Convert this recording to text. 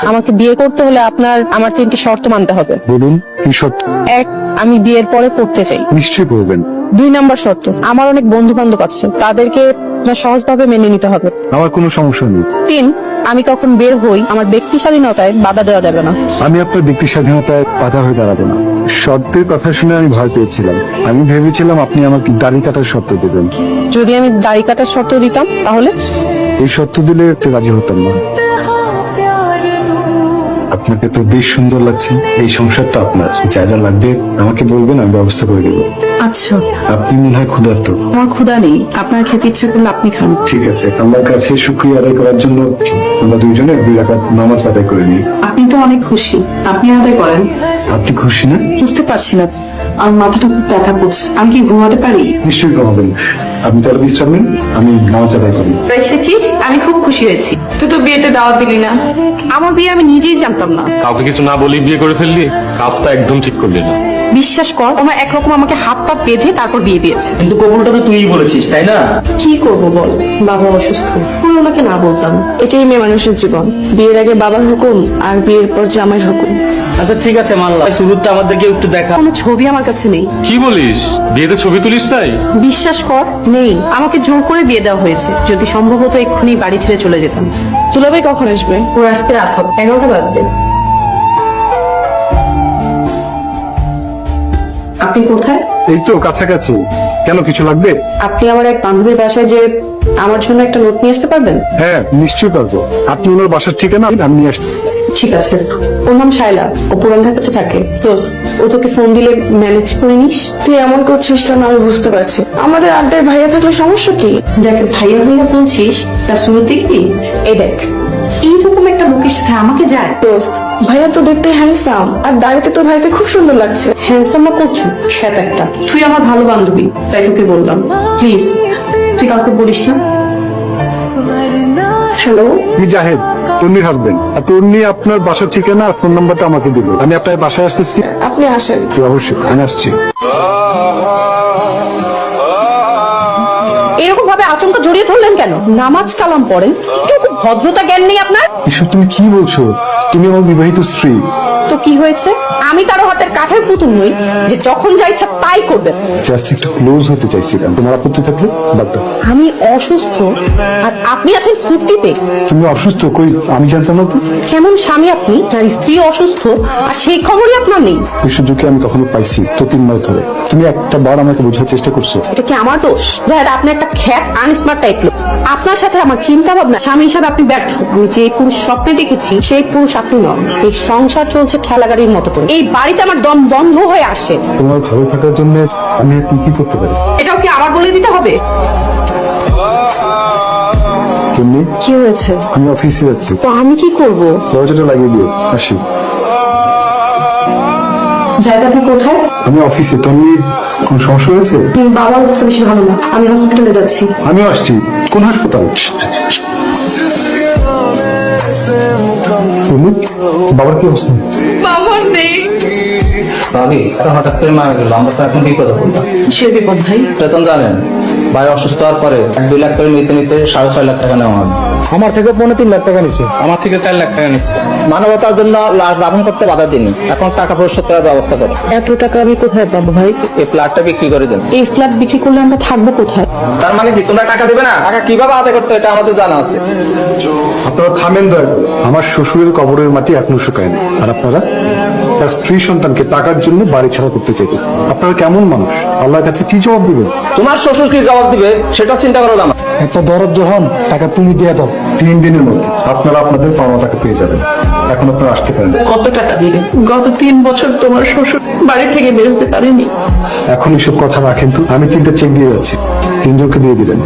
আমাকে বিয়ে করতে হলে আপনার আমার 3টি শর্ত মানতে হবে। বলুন কি শর্ত? 1, আমি বিয়ের পরে পড়তে চাই। নিশ্চয়ই বলবেন। 2 নাম্বার শর্ত, আমার অনেক বন্ধু বান্ধব আছে, তাদেরকে আপনার সহজভাবে মেনে নিতে হবে। আমার কোনো সমস্যা নেই। 3, আমি কখন বের হই আমার ব্যক্তি স্বাধীনতায় বাধা দেওয়া যাবে না। আমি আপনার ব্যক্তি স্বাধীনতায় বাধা হয়ে দাঁড়াবো না। শর্তের কথা শুনে আমি ভয় পেয়েছিলাম। আমি ভেবেছিলাম আপনি আমাকে দাড়ি কাটার শর্ত দেবেন। যদি আমি দাড়ি কাটার শর্ত দিতাম তাহলে? এই শর্ত দিলে তো রাজি হতাম না। আপনাকে তো বেশ সুন্দর লাগছে। এই সংসারটা আপনার, যা যা লাগবে আমাকে বলবেন, আমি ব্যবস্থা করে দেবো। আচ্ছা, আপনি মনে হয় ক্ষুধার্ত। আমার ক্ষুধা নেই, আপনার খেতে ইচ্ছা করলে আপনি খান। ঠিক আছে, আমার কাছে শুকরিয়া আদায় করার জন্য আমরা দুইজনে 2 রাকাত নামাজ আদায় করে নিই। আপনি তো অনেক খুশি, আপনি আদায় করেন। আপনি খুশি না? বুঝতে পারছি না, আমার মাথাটা খুব ব্যথা করছে। আমি কি ঘুমাতে পারি? নিশ্চয়ই ঘুমাবেন। আপনি তাহলে বিশ্রাম নিন, আমি নামাজ আদায় করি। এসেছিস, আমি খুব খুশি হয়েছি। তুই তো বিয়েতে দাওয়াত দিলি না। আমার বিয়ে আমি নিজেই জানতাম না। কাউকে কিছু না বলেই বিয়ে করে ফেললি, কাজটা একদম ঠিক করলি না। বিশ্বাস কর, ওমা একরকম আমাকে হাত পা বেঁধে তারপর বিয়ে দিয়েছে। কিন্তু কবুলটা তো তুই বলেছিস, তাই না? কি করব বল, বাবা অসুস্থ, পুরো ওনাকে না বলতাম। এটাই মেয়ে মানুষের জীবন, বিয়ের আগে বাবার হুকুম আর বিয়ের পর জামাইয়ের হুকুম। আচ্ছা ঠিক আছে, মানলাম। শুরুতে আমাদেরকে একটু দেখা। কোনো ছবি আমার কাছে নেই। কি বলিস, বিয়েতে ছবি তুলিস নাই? বিশ্বাস কর, নেই। আমাকে জোর করে বিয়ে দেওয়া হয়েছে। যদি সম্ভব হতো এক্ষুনি বাড়ি ছেড়ে চলে যেতাম। দুলাভাই কখন আসবে? ওর আসতে রাত হবে, 11টা বাজবে। আপনি কোথায়? এই তো কাছাকাছি। কেন, কিছু লাগবে? আপনি আমার এক বান্ধবীর বাসায় যে আমার জন্য একটা নোট নিয়ে আসতে পারবেন? হ্যাঁ, নিশ্চয়ই পারবো। আপনি ওনার বাসার ঠিকানা আমি নিয়ে আসতেছি। ঠিক আছে। ওর নাম শায়লা, ও পুরান ঢাকাতে থাকে। তো ও তোকে ফোন দিলে ম্যানেজ করে নিস। তুই এমন করছিস কেন আমি বুঝতে পারছি। আমাদের আড্ডায় ভাইয়া থাকলে সমস্যা কি? যাকে ভাইয়া ভাইয়া বলছিস তার শুরুতে কি? এই দেখ, এইরকম একটা লোকের সাথে আমাকে যায়। দোস্ত, ভাইয়া তো দেখতে হ্যান্ডসাম, আর দাড়িতে তো ভাইকে খুব সুন্দর লাগছে। হ্যান্ডসাম না করছু, খ্যাত একটা। তুই আমার ভালো বান্ধবী, তাই তোকে বললাম। প্লিজ তুই কাউকে বলিস না। হ্যালো, আমি জাহেদ, তন্নির হাজবেন্ড। আর তন্নি আপনার বাসার ঠিকানা আর ফোন নাম্বারটা আমাকে দিল। আমি আপনার বাসায় আসতেছি। আপনি আসেন। জি, অবশ্যই আমি আসছি। এরকম ভাবে আচমকা জড়িয়ে ধরলেন কেন? নামাজ কালাম পড়েন, একটু ভদ্রতা জ্ঞান নেই আপনার? এসব তুমি কি বলছো? তুমি আমার বিবাহিত স্ত্রী। তো কি হয়েছে? আমি কারো হাতের কাঠের পুতুল নই যে যখন যা ইচ্ছা তাই করবে। জাস্ট একটু ক্লোজ হতে চাইছিলাম। তোমার আপত্তি থাকলে বাদ দাও। আমি অসুস্থ আর আপনি আছেন ফুর্তিতে। তুমি অসুস্থ? কই, আমি জানতাম না তো। কেমন স্বামী আপনি, যার স্ত্রী অসুস্থ আর সেই খবরই আপনার নেই? এই সুযোগে আমি কখনো পাইছি তো 3 মাস ধরে। তুমি একটা বার আমাকে বোঝার চেষ্টা করছো। এটা কি আমার দোষ? যাই আপনি একটা খ্যাত আনস্মার্ট টাইপ লোক। আপনার সাথে আমার চিন্তা ভাবনা, স্বামী হিসাবে আপনি ব্যর্থ। আমি যে পুরুষ স্বপ্নে দেখেছি সেই পুরুষ আপনি নন। এই সংসার চলছে ঠেলা গাড়ির মতো করে। এই বাড়িতে আমার দম বন্ধ হয়ে আসে। তোমার ভালো থাকার জন্য আমি আর কি করতে পারি? এটাও কি আবার বলে দিতে হবে? তুমি? কি হয়েছে? আমি অফিসে যাচ্ছি। তো আমি কি করব? দরজাটা লাগিয়ে দিও, আসি। জায়গা আপনি কোথায়? আমি অফিসে। তুমি কোন সমস্যা হয়েছে? বাবার অবস্থা বেশি ভালো না, আমি হসপিটালে যাচ্ছি। আমিও আসছি। কোন হাসপাতাল? তুমি? বাবার কি অবস্থা? বাবার নেই। ভাবি, এটা হঠাৎ করে মারা গেল, আমরা তো এখন বিপদে পড়লাম। কিসের বিপদ ভাই? বেতন জানেন, ভাই অসুস্থ হওয়ার পরে 1-2 লাখ করে নিতে নিতে 6.5 লাখ টাকা নেওয়া হবে। আমার থেকে 3.5 লাখ টাকা নিছে। আমার থেকে 4 লাখ টাকা নিচ্ছে। মানবতার জন্য লাশ দাফন করতে বাধা দিনি, এখন টাকা পরিশোধ করার ব্যবস্থা করো। এত টাকা আমি কোথায় পাবো ভাই? এই ফ্ল্যাটটা বিক্রি করে দেন। এই ফ্ল্যাট বিক্রি করলে আমরা থাকবো কোথায়? তার মানে কি তোমরা টাকা দেবে না? টাকা কিভাবে আদায় করতে হয় এটা আমাদের জানা আছে। আপনারা থামেন দয়া করে। আমার শ্বশুরের কবরের মাটি এখনো শুকায়নি, আর আপনারা তার স্ত্রী সন্তানকে টাকার জন্য বাড়ি ছাড়া করতে চাইতেছেন। আপনারা কেমন মানুষ? আল্লাহর কাছে কি জবাব দিবেন? তোমার শ্বশুর কি জবাব দিবে সেটা চিন্তা করো না। এত দরদ যখন, টাকা তুমি দিয়ে দাও। 3 দিনের মধ্যে আপনারা আপনাদের পাওনা টাকা পেয়ে যাবেন। এখন আপনারা আসতে পারেন। কত টাকা দিবে? গত 3 বছর তোমার শ্বশুর বাড়ি থেকে বের হতে পারেনি। এখন এসব কথা রাখেন তো। আমি 3টা চেক দিয়ে যাচ্ছি, 3 জনকে দিয়ে দিবেন।